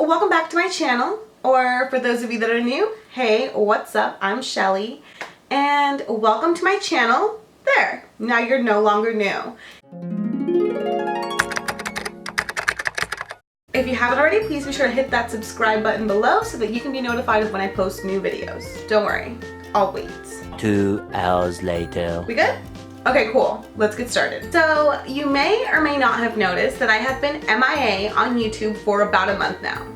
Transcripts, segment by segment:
welcome back to my channel, or for those of you that are new, hey, what's up? I'm Shelly, and welcome to my channel. There, now you're no longer new. If you haven't already, please be sure to hit that subscribe button below so that you can be notified of when I post new videos. Don't worry, I'll wait. 2 hours later. We good? Okay, cool. Let's get started. So you may or may not have noticed that I have been MIA on YouTube for about a month now.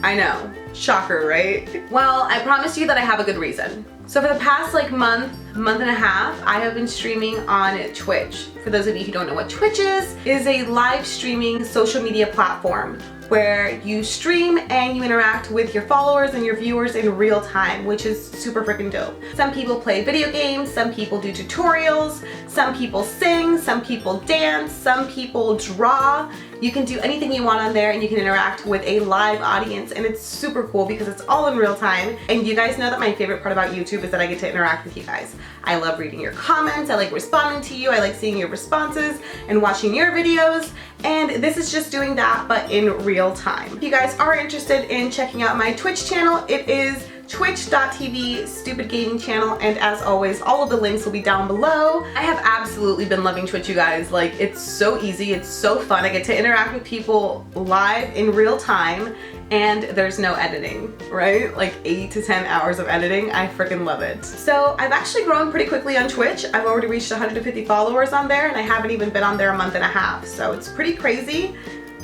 I know, shocker, right? Well, I promise you that I have a good reason. So for the past month and a half, I have been streaming on Twitch. For those of you who don't know what Twitch is a live streaming social media platform where you stream and you interact with your followers and your viewers in real time, which is super freaking dope. Some people play video games, some people do tutorials, some people sing, some people dance, some people draw. You can do anything you want on there and you can interact with a live audience, and it's super cool because it's all in real time. And you guys know that my favorite part about YouTube is that I get to interact with you guys. I love reading your comments, I like responding to you, I like seeing your responses and watching your videos, and this is just doing that but in real time. If you guys are interested in checking out my Twitch channel, it is twitch.tv stupid gaming channel, and as always, all of the links will be down below. I have absolutely been loving Twitch, you guys. Like, it's so easy, it's so fun. I get to interact with people live in real time, and there's no editing, right? Like 8 to 10 hours of editing. I freaking love it. So I've actually grown pretty quickly on Twitch. I've already reached 150 followers on there, and I haven't even been on there a month and a half, so it's pretty crazy.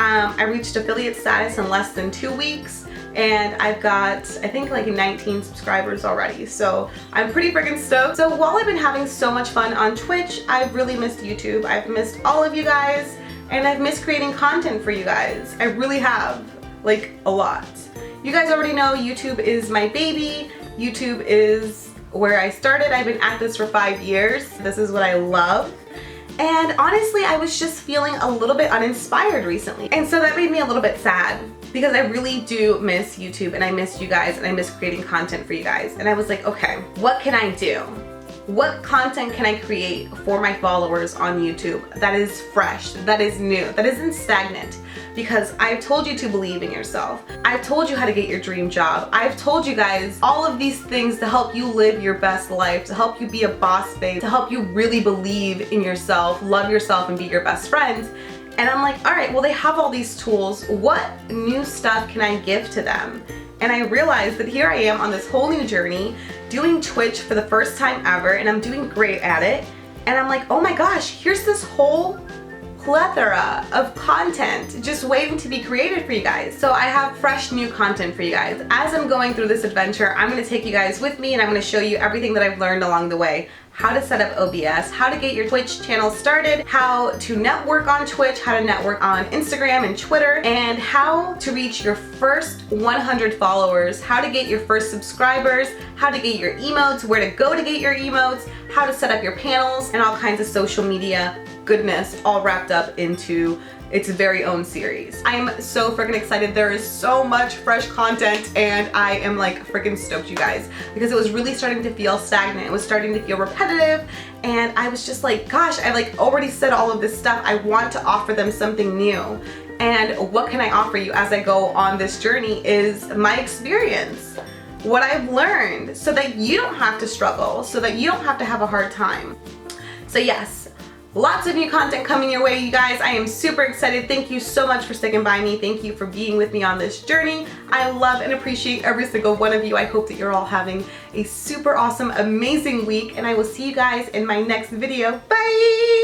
I reached affiliate status in less than 2 weeks, and I've got, I think, 19 subscribers already, so I'm pretty freaking stoked. So while I've been having so much fun on Twitch, I've really missed YouTube. I've missed all of you guys, and I've missed creating content for you guys. I really have, a lot. You guys already know YouTube is my baby. YouTube is where I started. I've been at this for 5 years. This is what I love. And honestly, I was just feeling a little bit uninspired recently. And so that made me a little bit sad because I really do miss YouTube, and I miss you guys, and I miss creating content for you guys. And I was like, okay, what can I do? What content can I create for my followers on YouTube that is fresh, that is new, that isn't stagnant? Because I've told you to believe in yourself. I've told you how to get your dream job. I've told you guys all of these things to help you live your best life, to help you be a boss babe, to help you really believe in yourself, love yourself, and be your best friend. And I'm like, all right, well, they have all these tools. What new stuff can I give to them? And I realized that here I am on this whole new journey, doing Twitch for the first time ever, and I'm doing great at it. And I'm like, oh my gosh, here's this whole plethora of content just waiting to be created for you guys. So I have fresh new content for you guys. As I'm going through this adventure, I'm going to take you guys with me, and I'm going to show you everything that I've learned along the way. How to set up OBS, how to get your Twitch channel started, how to network on Twitch, how to network on Instagram and Twitter, and how to reach your first 100 followers, how to get your first subscribers, how to get your emotes, where to go to get your emotes, how to set up your panels, and all kinds of social media goodness all wrapped up into its very own series. I'm so freaking excited. There is so much fresh content, and I am freaking stoked, you guys, because it was really starting to feel stagnant. It was starting to feel repetitive, and I was just like, gosh, I already said all of this stuff. I want to offer them something new. And what can I offer you as I go on this journey is my experience, what I've learned, so that you don't have to struggle, so that you don't have to have a hard time. So yes, lots of new content coming your way, you guys. I am super excited. Thank you so much for sticking by me. Thank you for being with me on this journey. I love and appreciate every single one of you. I hope that you're all having a super awesome, amazing week, and I will see you guys in my next video. Bye!